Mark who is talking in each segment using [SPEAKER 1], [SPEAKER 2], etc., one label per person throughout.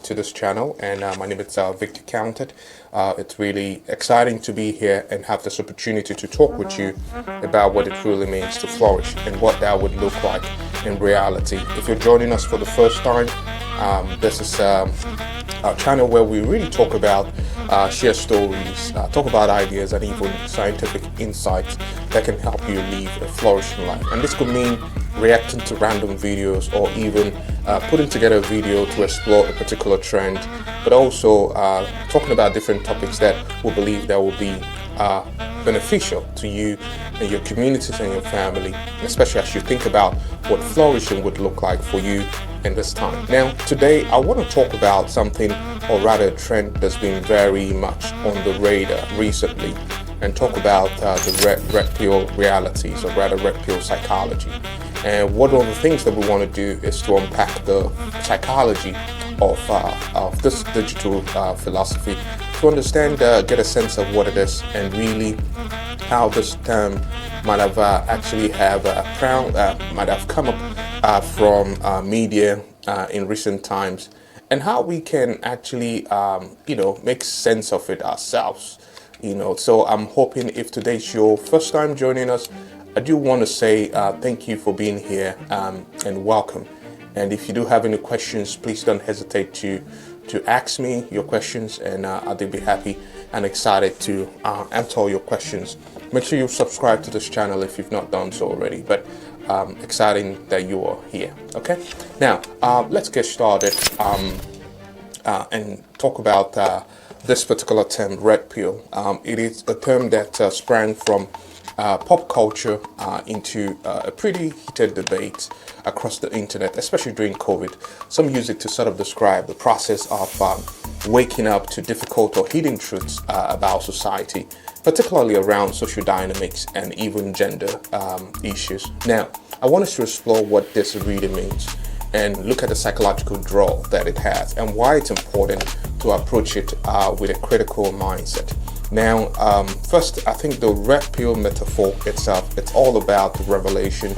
[SPEAKER 1] to this channel, and my name is Victor Counted. It's really exciting to be here and have this opportunity to talk with you about what it really means to flourish and what that would look like in reality. If you're joining us for the first time, this is a channel where we really talk about share stories, talk about ideas and even scientific insights that can help you live a flourishing life. And this could mean reacting to random videos or even putting together a video to explore a particular trend, but also talking about different topics that we believe that will be beneficial to you and your communities and your family, especially as you think about what flourishing would look like for you in this time. Now, today I want to talk about something, or rather a trend that's been very much on the radar recently, and talk about the Redpill realities, or rather Redpill psychology. And one of the things that we want to do is to unpack the psychology of this digital philosophy, to understand, get a sense of what it is, and really how this term might have might have come up from media in recent times, and how we can actually make sense of it ourselves. So I'm hoping, if today's your first time joining us, I do want to say thank you for being here and welcome. And if you do have any questions, please don't hesitate to ask me your questions, and I'll be happy and excited to answer all your questions. Make sure you subscribe to this channel if you've not done so already, but exciting that you are here. Okay, now let's get started and talk about this particular term, red pill. It is a term that sprang from pop culture into a pretty heated debate across the internet, especially during COVID. Some use it to sort of describe the process of waking up to difficult or hidden truths about society, particularly around social dynamics and even gender issues. Now, I want us to explore what this really means and look at the psychological draw that it has and why it's important to approach it with a critical mindset. Now, first, I think the red pill metaphor itself, it's all about revelation,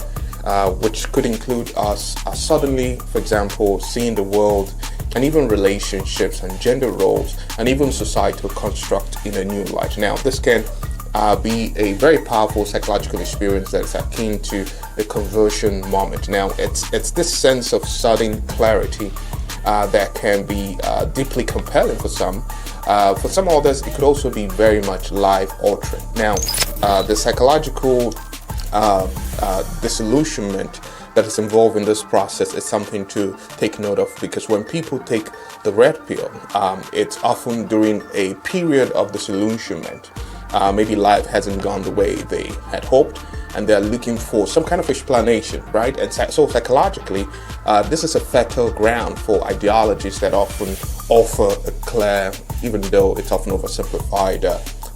[SPEAKER 1] which could include us suddenly, for example, seeing the world and even relationships and gender roles and even societal construct in a new light. Now, this can be a very powerful psychological experience that is akin to a conversion moment. Now, it's this sense of sudden clarity that can be deeply compelling for some. For some others, it could also be very much life-altering. Now, the psychological disillusionment that is involved in this process is something to take note of, because when people take the red pill, it's often during a period of disillusionment. Maybe life hasn't gone the way they had hoped, and they're looking for some kind of explanation, right? And so psychologically, this is a fertile ground for ideologies that often offer a clear, even though it's often oversimplified,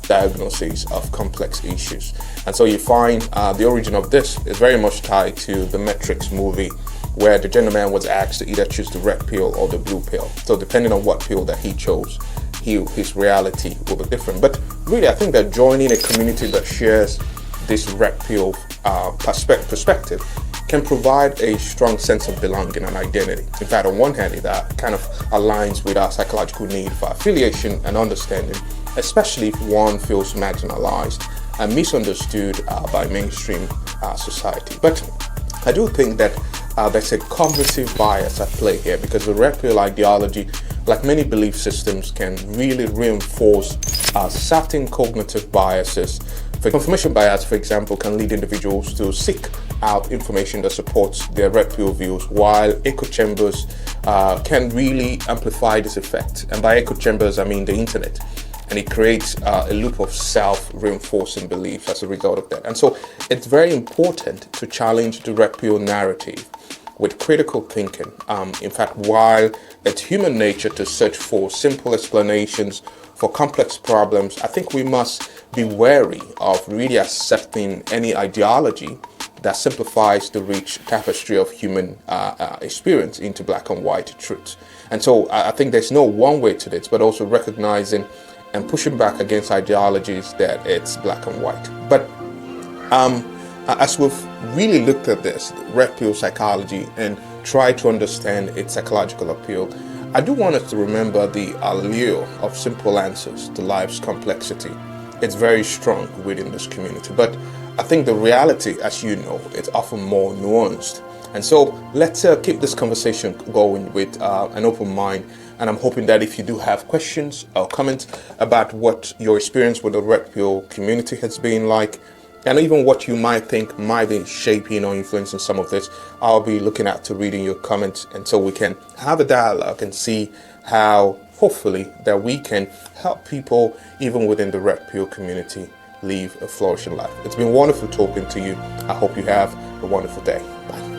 [SPEAKER 1] diagnosis of complex issues. And so you find the origin of this is very much tied to the Matrix movie, where the gentleman was asked to either choose the red pill or the blue pill. So depending on what pill that he chose, his reality will be different. But really, I think that joining a community that shares this red pill perspective can provide a strong sense of belonging and identity. In fact, on one hand, it kind of aligns with our psychological need for affiliation and understanding, especially if one feels marginalized and misunderstood by mainstream society. But I do think that there's a cognitive bias at play here, because the red pill ideology, like many belief systems, can really reinforce certain cognitive biases. For confirmation bias, for example, can lead individuals to seek out information that supports their red pill views, while echo chambers can really amplify this effect. And by echo chambers, I mean the internet. And it creates a loop of self-reinforcing beliefs as a result of that. And so it's very important to challenge the red pill narrative with critical thinking. In fact, while it's human nature to search for simple explanations for complex problems, I think we must be wary of really accepting any ideology that simplifies the rich tapestry of human experience into black and white truths. And so I think there's no one way to this, but also recognizing and pushing back against ideologies that it's black and white. But as we've really looked at this, Redpill psychology, and tried to understand its psychological appeal, I do want us to remember the allure of simple answers to life's complexity. It's very strong within this community, but I think the reality, as you know, it's often more nuanced. And so let's keep this conversation going with an open mind. And I'm hoping that if you do have questions or comments about what your experience with the Redpill community has been like, and even what you might think might be shaping or influencing some of this, I'll be looking out to reading your comments, and so we can have a dialogue and see how, hopefully, that we can help people even within the Redpill community live a flourishing life. It's been wonderful talking to you. I hope you have a wonderful day. Bye.